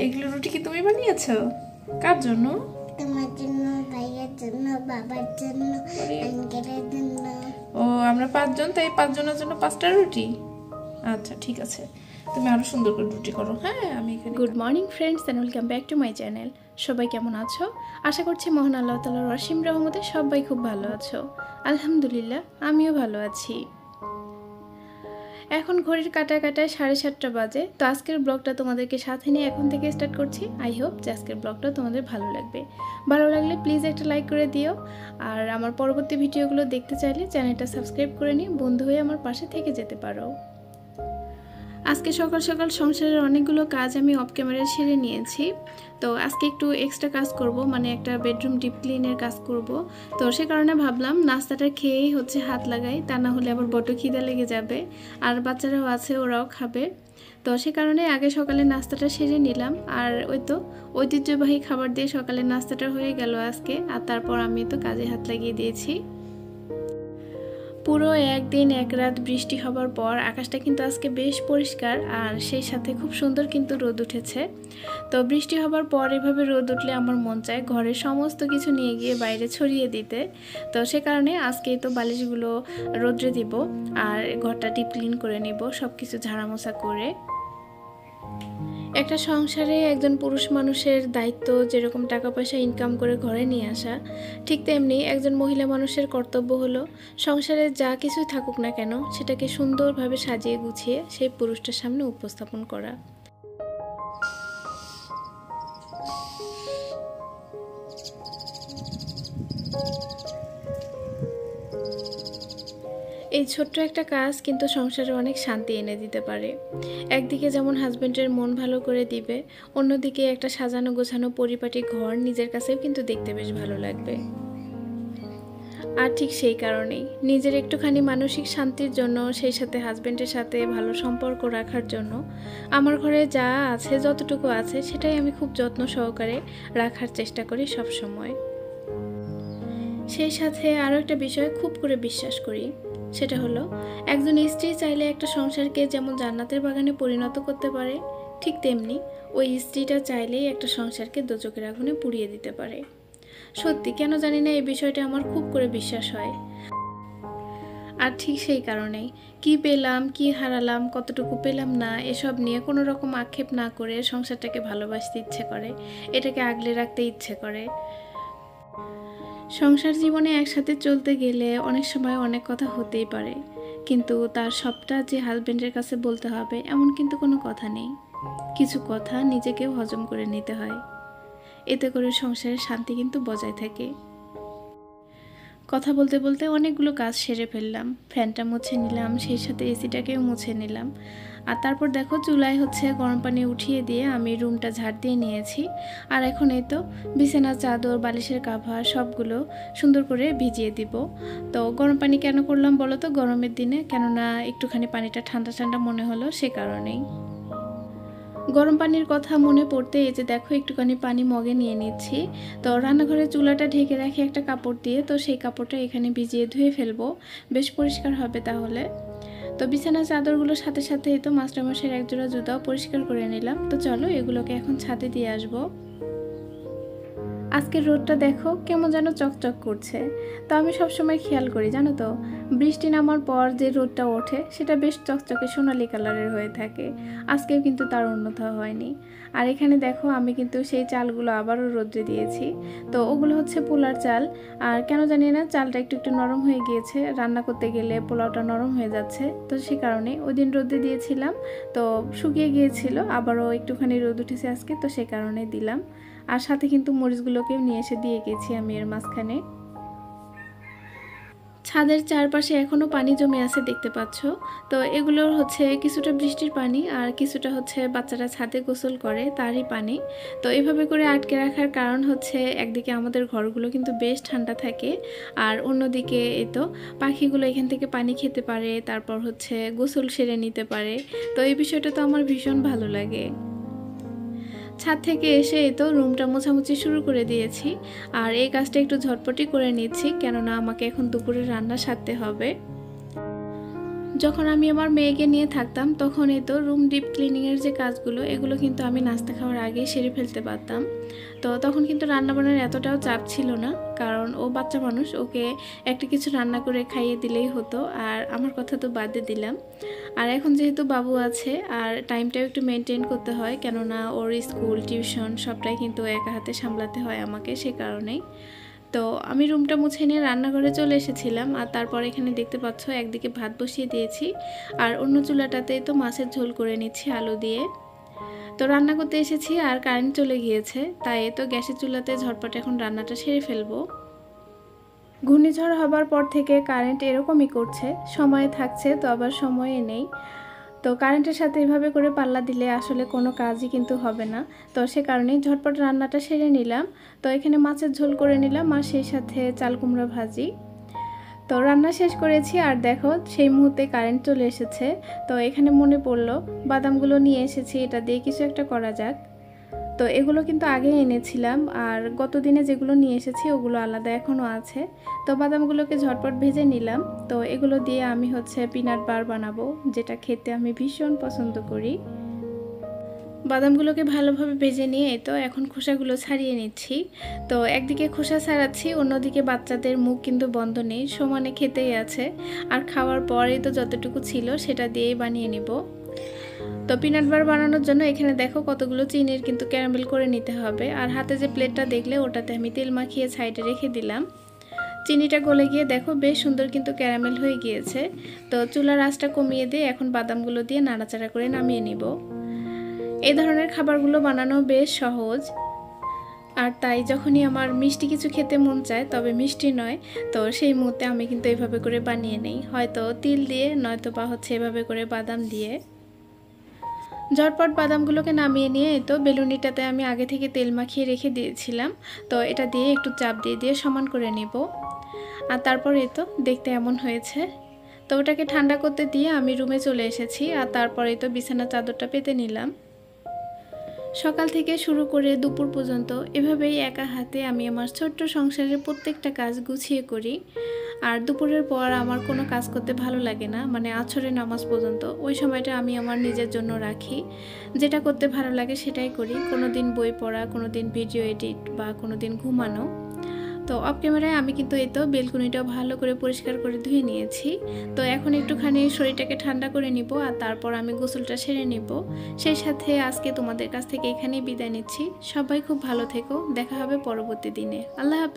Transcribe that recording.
এগুলো রুটি কি তুমি বানিয়েছো? কার জন্য? তোমার জন্য, ভাইয়ের জন্য, বাবার জন্য, আঙ্কেলের জন্য। ও আমরা 5 জন, তাই 5 জনের জন্য 5টা রুটি। আচ্ছা ঠিক আছে, তুমি আরো সুন্দর করে রুটি করো। হ্যাঁ আমি এখানে। Good morning friends and welcome back to my channel. সবাই কেমন আছো? আশা করছি মহান আল্লাহ তাআলার অসীম রহমতে সবাই খুব ভালো আছো। আলহামদুলিল্লাহ আমিও ভালো আছি। এখন ঘড়ির কাঁটায় 7:30 বাজে। তো আজকের ব্লগটা তোমাদেরকে সাথে নিয়ে এখন থেকে স্টার্ট করছি। আই হোপ যে আজকের ব্লগটা তোমাদের ভালো লাগবে। ভালো লাগলে প্লিজ একটা লাইক করে দিও। আর আমার পরবর্তী ভিডিওগুলো দেখতে চাইলে চ্যানেলটা সাবস্ক্রাইব করে নিয়ে বন্ধু হয়ে আমার পাশে থেকে যেতে পারো। আজকে সকাল সকাল সংসারের অনেকগুলো কাজ আমি অফ ক্যামেরায় সেরে নিয়েছি। তো আজকে একটু এক্সট্রা কাজ করব, মানে একটা বেডরুম ডিপ ক্লিনের কাজ করব। তো সে কারণে ভাবলাম নাস্তাটা খেয়েই হাত লাগাই, তা না হলে আবার বড় খিদা লেগে যাবে। আর বাচ্চারাও আছে, ওরাও খাবে। তো সে কারণে আগে সকালে নাস্তাটা সেরে নিলাম। আর ওই তো ঐতিহ্যবাহী খাবার দিয়ে সকালের নাস্তাটা হয়ে গেল আজকে। আর তারপর আমি তো কাজে হাত লাগিয়ে দিয়েছি। পুরো একদিন এক রাত বৃষ্টি হবার পর আকাশটা কিন্তু আজকে বেশ পরিষ্কার, আর সেই সাথে খুব সুন্দর কিন্তু রোদ উঠেছে। তো বৃষ্টি হবার পর এভাবে রোদ উঠলে আমার মন চায় ঘরের সমস্ত কিছু নিয়ে গিয়ে বাইরে ছড়িয়ে দিতে। তো সে কারণে আজকে তো বালিশগুলো রোদ্রে দিব আর ঘরটা ডিপ ক্লিন করে নিব, সব কিছু ঝাড়ামোছা করে। একটা সংসারে একজন পুরুষ মানুষের দায়িত্ব যেরকম টাকা পয়সা ইনকাম করে ঘরে নিয়ে আসা, ঠিক তেমনি একজন মহিলা মানুষের কর্তব্য হলো সংসারে যা কিছুই থাকুক না কেন সেটাকে সুন্দরভাবে সাজিয়ে গুছিয়ে সেই পুরুষটার সামনে উপস্থাপন করা। এই ছোট্ট একটা কাজ কিন্তু সংসারে অনেক শান্তি এনে দিতে পারে। একদিকে যেমন হাজবেন্ডের মন ভালো করে দিবে, অন্যদিকে একটা সাজানো গোছানো পরিপাটি ঘর নিজের কাছেও কিন্তু দেখতে বেশ ভালো লাগবে। আর ঠিক সেই কারণেই নিজের একটুখানি মানসিক শান্তির জন্য, সেই সাথে হাজবেন্ডের সাথে ভালো সম্পর্ক রাখার জন্য আমার ঘরে যা আছে, যতটুকু আছে সেটাই আমি খুব যত্ন সহকারে রাখার চেষ্টা করি সব সময়। সেই সাথে আরও একটা বিষয় খুব করে বিশ্বাস করি, সেটা হলো একজন স্ত্রী চাইলে একটা সংসারকে যেমন জান্নাতের বাগানে পরিণত করতে পারে, ঠিক তেমনি ওই স্ত্রীটা চাইলেই একটা সংসারকে দোজখের আগুনে পুড়িয়ে দিতে পারে। সত্যি কেন জানি না এই বিষয়টা আমার খুব করে বিশ্বাস হয়। আর ঠিক সেই কারণেই কি পেলাম, কি হারালাম, কতটুকু পেলাম না, এসব নিয়ে কোনো রকম আক্ষেপ না করে সংসারটাকে ভালোবাসতে ইচ্ছে করে, এটাকে আগলে রাখতে ইচ্ছে করে। সংসার জীবনে একসাথে চলতে গেলে অনেক সময় অনেক কথা হতেই পারে, কিন্তু তার সবটা যে হাজবেন্ডের কাছে বলতে হবে এমন কিন্তু কোনো কথা নেই। কিছু কথা নিজেকেও হজম করে নিতে হয়, এতে করে সংসারের শান্তি কিন্তু বজায় থাকে। কথা বলতে বলতে অনেকগুলো কাজ সেরে ফেললাম। ফ্যানটা মুছে নিলাম, সেই সাথে এসিটাকেও মুছে নিলাম। আর তারপর দেখো চুলায় গরম পানি উঠিয়ে দিয়ে আমি রুমটা ঝাড় দিয়ে নিয়েছি। আর এখন এই তো বিছানার চাদর, বালিশের কাভার সবগুলো সুন্দর করে ভিজিয়ে দিব। তো গরম পানি কেন করলাম বলো তো, গরমের দিনে, কেননা একটুখানি পানিটা ঠান্ডা ঠান্ডা মনে হলো, সে কারণেই। গরম পানির কথা মনে পড়তে এই যে দেখো একটুখানি পানি মগে নিয়ে নিচ্ছি। তো রান্নাঘরের চুলাটা ঢেকে রাখি একটা কাপড় দিয়ে, তো সেই কাপড়টা এখানে ভিজিয়ে ধুয়ে ফেলবো, বেশ পরিষ্কার হবে তাহলে। তো বিছানার চাদরগুলোর সাথে সাথে তো মাস্টারমশাইয়ের একজোড়া জুতাও পরিষ্কার করে নিলাম। তো চলো এগুলোকে এখন ছাদে দিয়ে আসবো। আজকের রোদটা দেখো কেমন যেন চকচক করছে। তো আমি সবসময় খেয়াল করি জানো তো, বৃষ্টি নামার পর যে রোদটা ওঠে সেটা বেশ চকচকে সোনালি কালারের হয়ে থাকে। আজকেও কিন্তু তার অন্যথা হয়নি। আর এখানে দেখো আমি কিন্তু সেই চালগুলো আবারও রোদ্রে দিয়েছি। তো ওগুলো পোলার চাল। আর কেন জানি না চালটা একটু একটু নরম হয়ে গিয়েছে, রান্না করতে গেলে পোলাওটা নরম হয়ে যাচ্ছে। তো সে কারণে ওই দিন রোদ্রে দিয়েছিলাম, তো শুকিয়ে গিয়েছিল, আবারও একটুখানি রোদ উঠেছে আজকে, তো সে কারণে দিলাম। আর সাথে কিন্তু মরিচগুলোকেও নিয়ে এসে দিয়ে গেছি আমি এর মাঝখানে। ছাদের চারপাশে এখনো পানি জমে আছে দেখতে পাচ্ছ। তো এগুলোর কিছুটা বৃষ্টির পানি, আর কিছুটা বাচ্চারা ছাদে গোসল করে তারই পানি। তো এভাবে করে আটকে রাখার কারণ একদিকে আমাদের ঘরগুলো কিন্তু বেশ ঠান্ডা থাকে, আর অন্যদিকে এই তো পাখিগুলো এখান থেকে পানি খেতে পারে, তারপর গোসল সেরে নিতে পারে। তো এই বিষয়টা তো আমার ভীষণ ভালো লাগে। ছাদ থেকে এসে এই তো রুমটা মোছামুছি শুরু করে দিয়েছি। আর এই কাজটা একটু ঝটপটি করে নিচ্ছি, কেননা আমাকে এখন দুপুরে রান্না সারতে হবে। যখন আমি আমার মেয়েকে নিয়ে থাকতাম তখন এই তো রুম ডিপ ক্লিনিংয়ের যে কাজগুলো এগুলো কিন্তু আমি নাস্তা খাওয়ার আগে সেরে ফেলতে পারতাম। তো তখন কিন্তু রান্নাবান্নার এতটাও চাপ ছিল না, কারণ ও বাচ্চা মানুষ, ওকে একটা কিছু রান্না করে খাইয়ে দিলেই হতো। আর আমার কথা তো বাদে দিলাম। আর এখন যেহেতু বাবু আছে আর টাইমটাও একটু মেনটেন করতে হয়, কেননা ওর স্কুল টিউশন সবটাই কিন্তু একা হাতে সামলাতে হয় আমাকে, সে কারণেই। তো আমি রুমটা মুছে নিয়ে রান্নাঘরে চলে এসেছিলাম। আর তারপর এখানে দেখতে পাচ্ছ একদিকে ভাত বসিয়ে দিয়েছি আর অন্য চুলাটাতে তো মাছের ঝোল করে নিচ্ছি আলু দিয়ে। তো রান্না করতে এসেছি আর কারেন্ট চলে গিয়েছে, তাই তো গ্যাসের চুলাতে ঝটপট এখন রান্নাটা সেরে ফেলবো। ঘূর্ণিঝড় হবার পর থেকে কারেন্ট এরকমই করছে, সময় থাকছে তো আবার সময়ে নেই। তো কারেন্টের সাথে এভাবে করে পাল্লা দিলে আসলে কোনো কাজই কিন্তু হবে না। তো সে কারণেই ঝটপট রান্নাটা সেরে নিলাম। তো এখানে মাছের ঝোল করে নিলাম আর সেই সাথে চাল কুমড়া ভাজি। তো রান্না শেষ করেছি আর দেখো সেই মুহূর্তে কারেন্ট চলে এসেছে। তো এখানে মনে পড়লো বাদামগুলো নিয়ে এসেছি, এটা দিয়ে কিছু একটা করা যাক। তো এগুলো কিন্তু আগে এনেছিলাম আর গত দিনে যেগুলো নিয়ে এসেছি ওগুলো আলাদা এখনও আছে। তো বাদামগুলোকে ঝটপট ভেজে নিলাম। তো এগুলো দিয়ে আমি পিনাট বার বানাবো, যেটা খেতে আমি ভীষণ পছন্দ করি। বাদামগুলোকে ভালোভাবে ভেজে নিয়ে তো এখন খোসাগুলো ছাড়িয়ে নিচ্ছি। তো একদিকে খোসা ছাড়াচ্ছি, অন্যদিকে বাচ্চাদের মুখ কিন্তু বন্ধ নেই, সমানে খেতেই আছে। আর খাওয়ার পরে তো যতটুকু ছিল সেটা দিয়েই বানিয়ে নিব। তো পিনাট বার বানানোর জন্য এখানে দেখো কতগুলো চিনির কিন্তু ক্যারামেল করে নিতে হবে। আর হাতে যে প্লেটটা দেখলে ওটাতে আমি তেল মাখিয়ে সাইডে রেখে দিলাম। চিনিটা গলে গিয়ে দেখো বেশ সুন্দর কিন্তু ক্যারামেল হয়ে গিয়েছে। তো চুলার আঁচটা কমিয়ে দিয়ে এখন বাদামগুলো দিয়ে নাড়াচাড়া করে নামিয়ে নিব। এই ধরনের খাবারগুলো বানানো বেশ সহজ। আর তাই যখনই আমার মিষ্টি কিছু খেতে মন চায়, তবে মিষ্টি নয়, তো সেই মুহূর্তে আমি কিন্তু এভাবে করে বানিয়ে নেই, হয়তো তিল দিয়ে নয়তো বা এভাবে করে বাদাম দিয়ে। ঝটপট বাদামগুলোকে নামিয়ে নিয়ে তো বেলুনিটাতে আমি আগে থেকে তেল মাখিয়ে রেখে দিয়েছিলাম। তো এটা দিয়ে একটু চাপ দিয়ে দিয়ে সমান করে নেব। আর তারপর তো দেখতে এমন হয়েছে। তো ওটাকে ঠান্ডা করতে দিয়ে আমি রুমে চলে এসেছি। আর তারপরে তো বিছানার চাদরটা পেতে নিলাম। সকাল থেকে শুরু করে দুপুর পর্যন্ত এভাবেই একা হাতে আমি আমার ছোট্ট সংসারের প্রত্যেকটা কাজ গুছিয়ে করি। আর দুপুরের পর আমার কোনো কাজ করতে ভালো লাগে না, মানে আছরের নামাজ পর্যন্ত ওই সময়টা আমি আমার নিজের জন্য রাখি। যেটা করতে ভালো লাগে সেটাই করি, কোনো দিন বই পড়া, কোনো দিন ভিডিও এডিট বা কোনো দিন ঘুমানো। তো অফ ক্যামেরায় আমি কিন্তু এই তো বেলকুনিটাও ভালো করে পরিষ্কার করে ধুয়ে নিয়েছি। তো এখন একটুখানি শরীরটাকে ঠান্ডা করে নিব আর তারপর আমি গোসলটা সেরে নিব। সেই সাথে আজকে তোমাদের কাছ থেকে এখানেই বিদায় নিচ্ছি। সবাই খুব ভালো থেকো, দেখা হবে পরবর্তী দিনে। আল্লাহ হাফেজ।